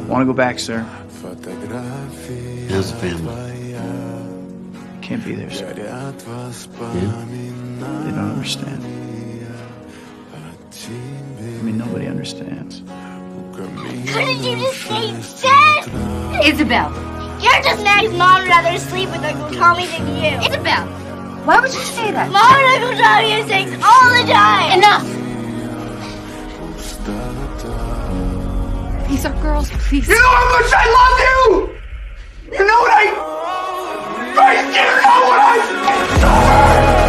Want to go back, sir? How's the family? Can't be there, sir. Yeah? They don't understand. I mean, nobody understands. Couldn't you just say Dad? Isabel! You're just Maggie's mom would rather sleep with Uncle Tommy than you. Isabel! Why would you say that? Mom and Uncle Tommy have sex all the time. Enough! These are girls, please. You know how much I love you! You know what I... You know what I...